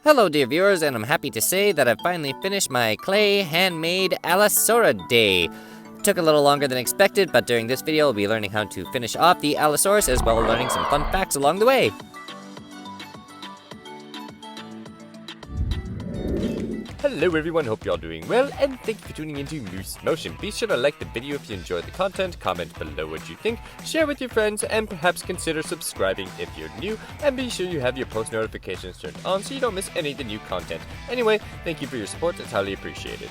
Hello dear viewers, and I'm happy to say that I've finally finished my clay handmade Allosaurus day. Took a little longer than expected, but during this video we'll be learning how to finish off the Allosaurus as well as learning some fun facts along the way. Hello everyone, hope you're all doing well, and thank you for tuning into Moose Motion. Be sure to like the video if you enjoyed the content, comment below what you think, share with your friends, and perhaps consider subscribing if you're new, and be sure you have your post notifications turned on so you don't miss any of the new content. Anyway, thank you for your support, it's highly appreciated.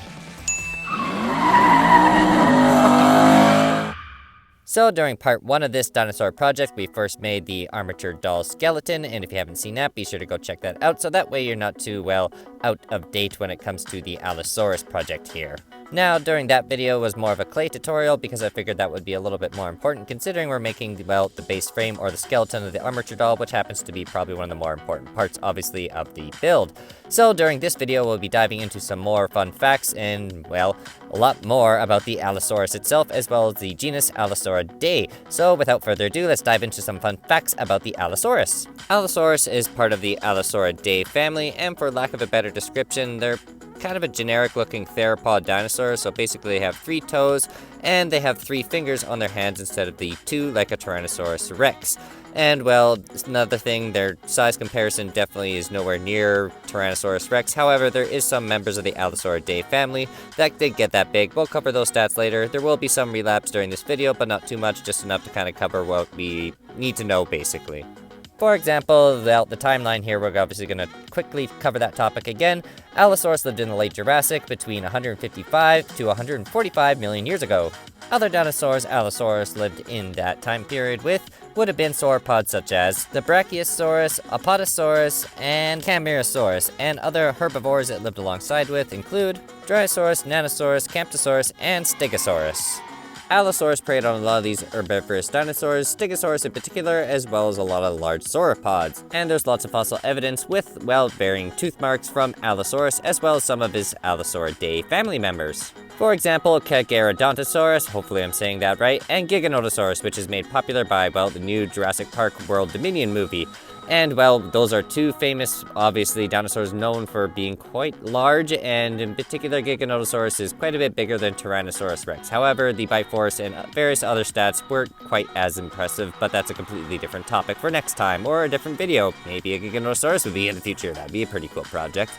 So during part 1 of this dinosaur project, we first made the armature doll skeleton, and if you haven't seen that, be sure to go check that out, so that way you're not too, well, out of date when it comes to the Allosaurus project here. Now, during that video was more of a clay tutorial because I figured that would be a little bit more important considering we're making, well, the base frame or the skeleton of the armature doll, which happens to be probably one of the more important parts, obviously, of the build. So during this video, we'll be diving into some more fun facts and, well, a lot more about the Allosaurus itself as well as the genus Allosauridae. So without further ado, let's dive into some fun facts about the Allosaurus. Allosaurus is part of the Allosauridae family, and for lack of a better description, they're kind of a generic looking theropod dinosaur, so basically they have 3 toes and they have 3 fingers on their hands instead of the 2 like a Tyrannosaurus rex. And well, another thing, their size comparison definitely is nowhere near Tyrannosaurus rex. However, there is some members of the Allosauridae family that did get that big. We'll cover those stats later. There will be some relapse during this video, but not too much, just enough to kind of cover what we need to know basically. For example, the timeline here, we're obviously going to quickly cover that topic again. Allosaurus lived in the late Jurassic between 155 to 145 million years ago. Other dinosaurs Allosaurus lived in that time period with would have been sauropods such as the Brachiosaurus, Apatosaurus, and Camarasaurus, and other herbivores it lived alongside with include Dryosaurus, Nanosaurus, Camptosaurus, and Stegosaurus. Allosaurus preyed on a lot of these herbivorous dinosaurs, Stegosaurus in particular, as well as a lot of large sauropods. And there's lots of fossil evidence with, well, varying tooth marks from Allosaurus, as well as some of his Allosauridae family members. For example, Carcharodontosaurus, hopefully I'm saying that right, and Giganotosaurus, which is made popular by, well, the new Jurassic Park World Dominion movie. And, well, those are 2 famous, obviously, dinosaurs known for being quite large, and in particular, Giganotosaurus is quite a bit bigger than Tyrannosaurus rex. However, the bite force and various other stats weren't quite as impressive, but that's a completely different topic for next time, or a different video. Maybe a Giganotosaurus would be in the future. That'd be a pretty cool project.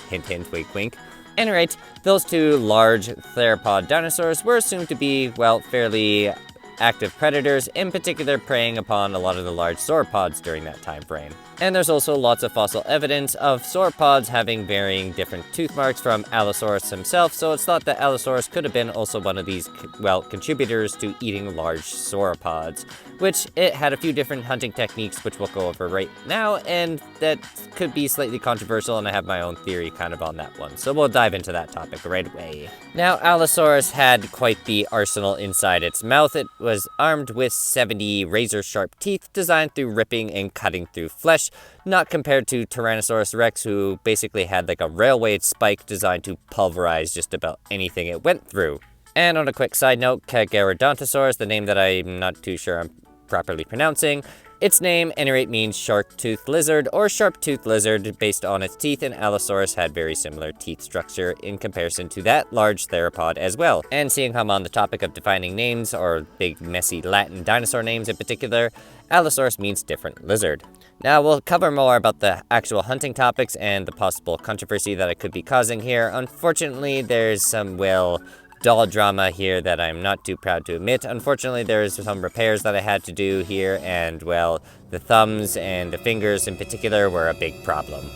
Hint, hint, wink, wink. Anyway, those 2 large theropod dinosaurs were assumed to be, well, fairly active predators, in particular preying upon a lot of the large sauropods during that time frame. And there's also lots of fossil evidence of sauropods having varying different tooth marks from Allosaurus himself, so it's thought that Allosaurus could have been also one of these, well, contributors to eating large sauropods, which it had a few different hunting techniques which we'll go over right now, and that could be slightly controversial, and I have my own theory kind of on that one, so we'll dive into that topic right away. Now, Allosaurus had quite the arsenal inside its mouth. It was armed with 70 razor-sharp teeth designed through ripping and cutting through flesh, not compared to Tyrannosaurus rex, who basically had like a railway spike designed to pulverize just about anything it went through. And on a quick side note, Carcharodontosaurus, the name that I'm not too sure I'm properly pronouncing, its name, at any rate, means shark-toothed lizard or sharp-toothed lizard based on its teeth, and Allosaurus had very similar teeth structure in comparison to that large theropod as well. And seeing how I'm on the topic of defining names, or big messy Latin dinosaur names in particular, Allosaurus means different lizard. Now we'll cover more about the actual hunting topics and the possible controversy that I could be causing here. Unfortunately, there's some, well, doll drama here that I'm not too proud to admit. Unfortunately, there's some repairs that I had to do here, and, well, the thumbs and the fingers in particular were a big problem.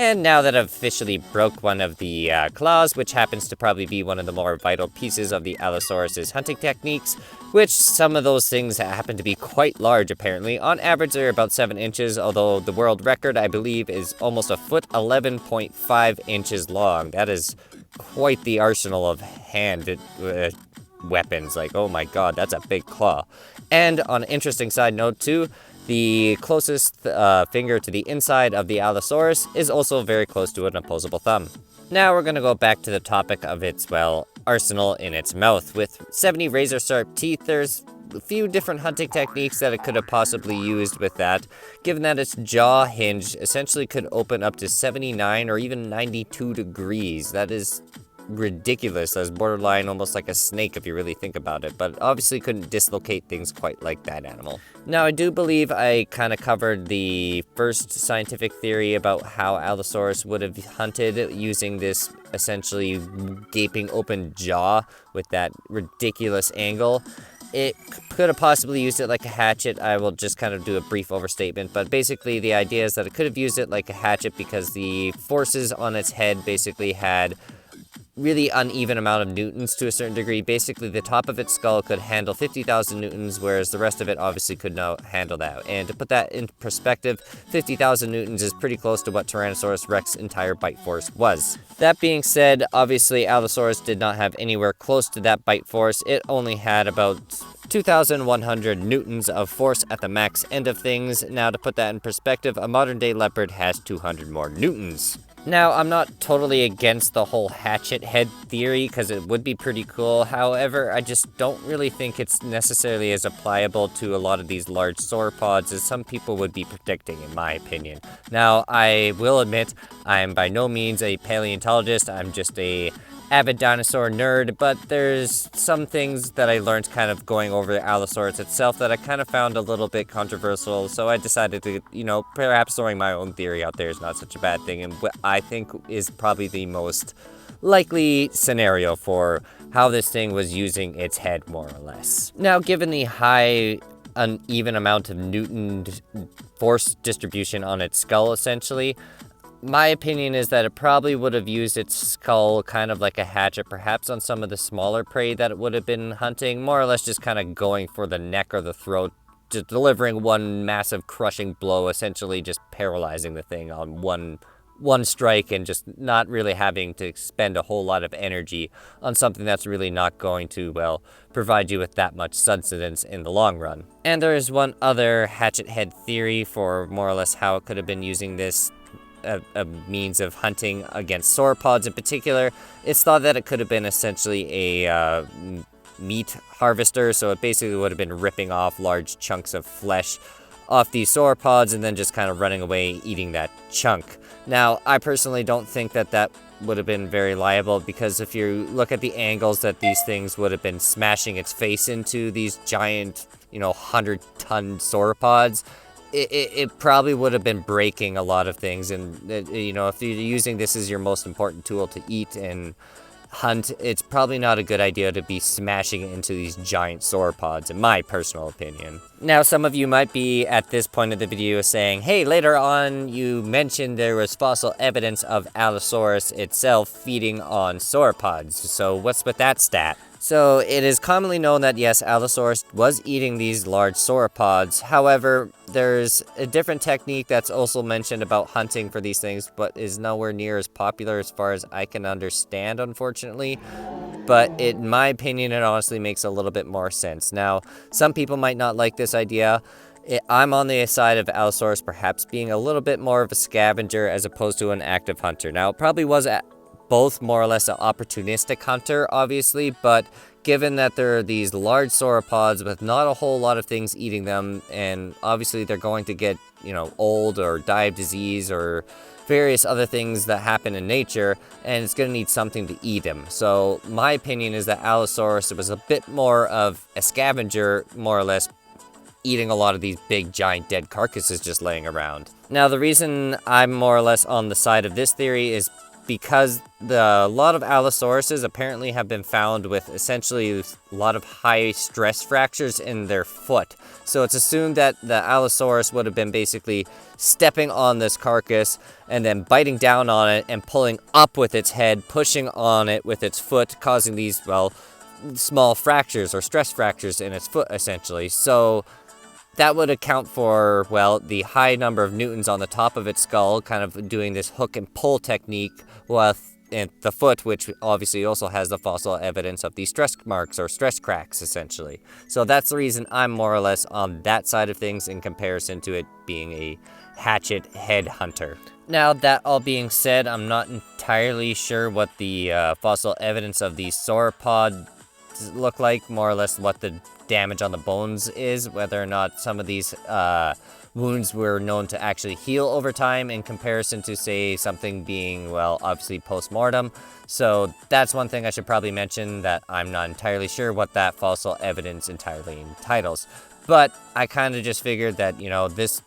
And now that I've officially broke one of the claws, which happens to probably be one of the more vital pieces of the Allosaurus' hunting techniques, which some of those things happen to be quite large apparently. On average, they're about 7 inches, although the world record, I believe, is almost a foot, 11.5 inches long. That is quite the arsenal of hand weapons. Like, oh my god, that's a big claw. And on an interesting side note too, the closest finger to the inside of the Allosaurus is also very close to an opposable thumb. Now we're going to go back to the topic of its, well, arsenal in its mouth. With 70 razor-sharp teeth, there's a few different hunting techniques that it could have possibly used with that, given that its jaw hinge essentially could open up to 79 or even 92 degrees. That is ridiculous. That's borderline almost like a snake if you really think about it, but obviously couldn't dislocate things quite like that animal. Now, I do believe I kind of covered the first scientific theory about how Allosaurus would have hunted using this essentially gaping open jaw with that ridiculous angle. It could have possibly used it like a hatchet. I will just kind of do a brief overstatement, but basically the idea is that it could have used it like a hatchet because the forces on its head basically had really uneven amount of newtons to a certain degree. Basically, the top of its skull could handle 50,000 newtons, whereas the rest of it obviously could not handle that. And to put that in perspective, 50,000 newtons is pretty close to what Tyrannosaurus Rex's entire bite force was. That being said, obviously Allosaurus did not have anywhere close to that bite force. It only had about 2,100 newtons of force at the max end of things. Now, to put that in perspective, a modern-day leopard has 200 more newtons. Now, I'm not totally against the whole hatchet head theory, because it would be pretty cool. However, I just don't really think it's necessarily as applicable to a lot of these large sauropods as some people would be predicting, in my opinion. Now, I will admit, I'm by no means a paleontologist. I'm just a avid dinosaur nerd, but there's some things that I learned kind of going over the Allosaurus itself that I kind of found a little bit controversial, so I decided to, perhaps throwing my own theory out there is not such a bad thing, and what I think is probably the most likely scenario for how this thing was using its head, more or less. Now, given the high uneven amount of Newton force distribution on its skull, essentially, my opinion is that it probably would have used its skull kind of like a hatchet, perhaps on some of the smaller prey that it would have been hunting, more or less just kind of going for the neck or the throat, just delivering one massive crushing blow, essentially just paralyzing the thing on one strike and just not really having to spend a whole lot of energy on something that's really not going to, well, provide you with that much sustenance in the long run. And there is one other hatchet head theory for more or less how it could have been using this a means of hunting against sauropods in particular. It's thought that it could have been essentially a meat harvester, so it basically would have been ripping off large chunks of flesh off these sauropods and then just kind of running away eating that chunk. Now, I personally don't think that that would have been very liable, because if you look at the angles that these things would have been smashing its face into, these giant, 100-ton sauropods, it probably would have been breaking a lot of things. And, if you're using this as your most important tool to eat and hunt, it's probably not a good idea to be smashing it into these giant sauropods, in my personal opinion. Now, some of you might be at this point of the video saying, hey, later on you mentioned there was fossil evidence of Allosaurus itself feeding on sauropods, so what's with that stat? So, it is commonly known that, yes, Allosaurus was eating these large sauropods. However, there's a different technique that's also mentioned about hunting for these things, but is nowhere near as popular as far as I can understand, unfortunately. But in my opinion, it honestly makes a little bit more sense. Now, some people might not like this idea. I'm on the side of Allosaurus perhaps being a little bit more of a scavenger as opposed to an active hunter. Now, it probably was both more or less an opportunistic hunter, obviously, but given that there are these large sauropods with not a whole lot of things eating them, and obviously they're going to get, old or die of disease or various other things that happen in nature, and it's going to need something to eat them. So my opinion is that Allosaurus was a bit more of a scavenger, more or less, eating a lot of these big giant dead carcasses just laying around. Now, the reason I'm more or less on the side of this theory is because a lot of Allosauruses apparently have been found with essentially a lot of high stress fractures in their foot. So it's assumed that the Allosaurus would have been basically stepping on this carcass and then biting down on it and pulling up with its head, pushing on it with its foot, causing these, small fractures or stress fractures in its foot, essentially. So that would account for, the high number of newtons on the top of its skull, kind of doing this hook and pull technique, and the foot, which obviously also has the fossil evidence of these stress marks or stress cracks, essentially. So that's the reason I'm more or less on that side of things in comparison to it being a hatchet head hunter. Now, that all being said, I'm not entirely sure what the fossil evidence of the sauropod look like, more or less what the damage on the bones is, whether or not some of these wounds were known to actually heal over time in comparison to, say, something being, well, obviously post-mortem. So that's one thing I should probably mention, that I'm not entirely sure what that fossil evidence entirely entitles. But I kind of just figured that, this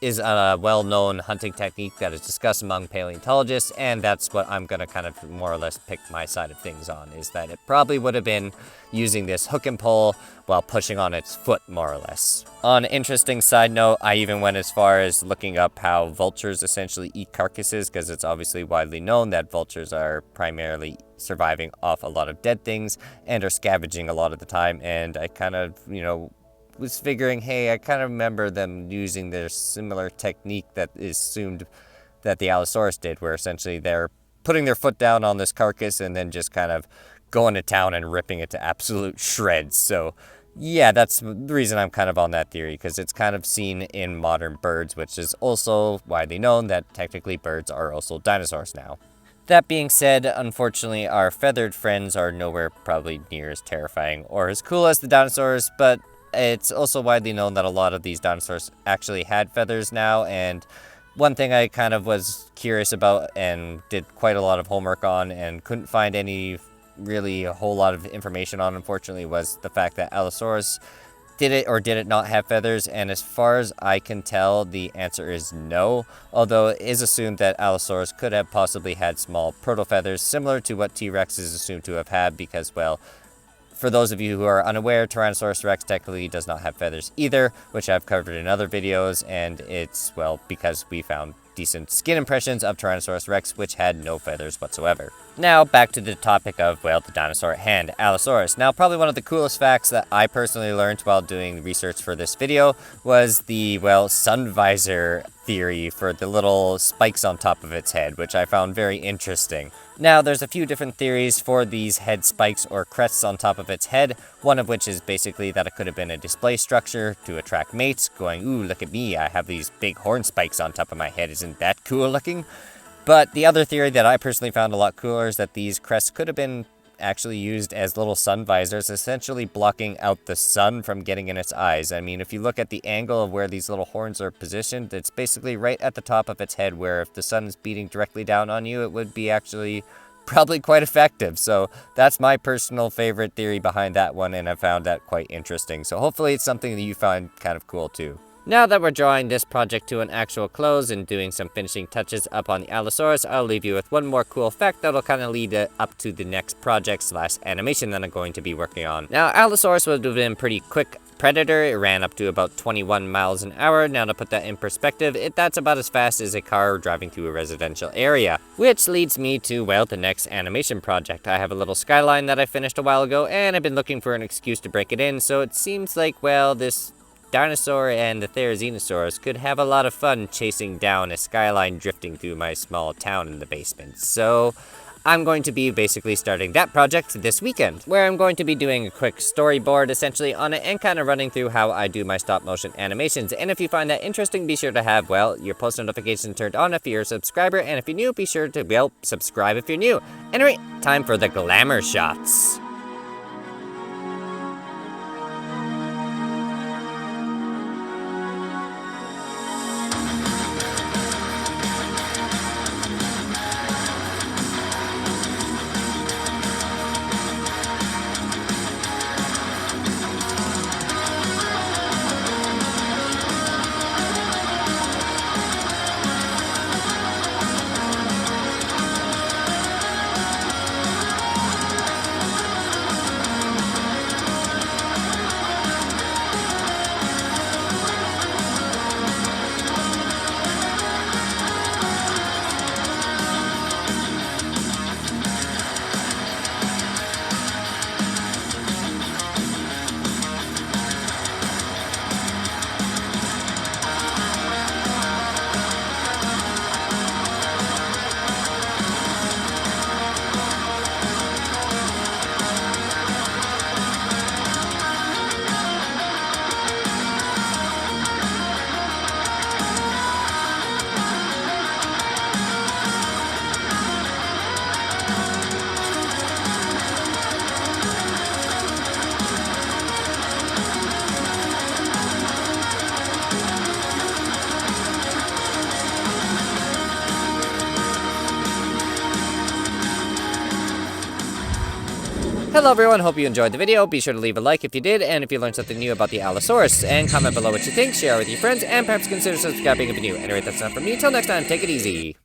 is a well-known hunting technique that is discussed among paleontologists, and that's what I'm going to kind of more or less pick my side of things on, is that it probably would have been using this hook and pull while pushing on its foot, more or less. On an interesting side note, I even went as far as looking up how vultures essentially eat carcasses, because it's obviously widely known that vultures are primarily surviving off a lot of dead things and are scavenging a lot of the time, and I kind of, was figuring, hey, I kind of remember them using their similar technique that is assumed that the Allosaurus did, where essentially they're putting their foot down on this carcass and then just kind of going to town and ripping it to absolute shreds. So yeah, that's the reason I'm kind of on that theory, because it's kind of seen in modern birds, which is also widely known that technically birds are also dinosaurs now. That being said, unfortunately, our feathered friends are nowhere probably near as terrifying or as cool as the dinosaurs, but it's also widely known that a lot of these dinosaurs actually had feathers now, and one thing I kind of was curious about and did quite a lot of homework on and couldn't find any really a whole lot of information on, unfortunately, was the fact that Allosaurus did it or did it not have feathers, and as far as I can tell, the answer is no, although it is assumed that Allosaurus could have possibly had small proto-feathers, similar to what T.rex is assumed to have had, because, well, for those of you who are unaware, Tyrannosaurus rex technically does not have feathers either, which I've covered in other videos, and it's, well, because we found decent skin impressions of Tyrannosaurus rex, which had no feathers whatsoever. Now, back to the topic of, well, the dinosaur at hand, Allosaurus. Now, probably one of the coolest facts that I personally learned while doing research for this video was the, well, sun visor theory for the little spikes on top of its head, which I found very interesting. Now, there's a few different theories for these head spikes or crests on top of its head, one of which is basically that it could have been a display structure to attract mates, going, ooh, look at me, I have these big horn spikes on top of my head, isn't that cool looking? But the other theory that I personally found a lot cooler is that these crests could have been actually used as little sun visors, essentially blocking out the sun from getting in its eyes. I mean, if you look at the angle of where these little horns are positioned, it's basically right at the top of its head, where if the sun is beating directly down on you, it would be actually probably quite effective. So that's my personal favorite theory behind that one, and I found that quite interesting. So hopefully it's something that you find kind of cool too. Now that we're drawing this project to an actual close and doing some finishing touches up on the Allosaurus, I'll leave you with one more cool fact that'll kind of lead up to the next project / animation that I'm going to be working on. Now, Allosaurus would have been a pretty quick predator. It ran up to about 21 miles an hour. Now, to put that in perspective, that's about as fast as a car driving through a residential area. Which leads me to, well, the next animation project. I have a little skyline that I finished a while ago, and I've been looking for an excuse to break it in, so it seems like, well, this Dinosaur and the Therizinosaurus could have a lot of fun chasing down a skyline drifting through my small town in the basement. So I'm going to be basically starting that project this weekend, where I'm going to be doing a quick storyboard essentially on it and kind of running through how I do my stop motion animations. And if you find that interesting, be sure to have, well, your post notifications turned on if you're a subscriber, and if you're new, be sure to, well, subscribe if you're new. Anyway, time for the glamour shots. Hello everyone, hope you enjoyed the video. Be sure to leave a like if you did, and if you learned something new about the Allosaurus, and comment below what you think, share with your friends, and perhaps consider subscribing if you're new. Anyway, that's enough from me. Until next time, take it easy.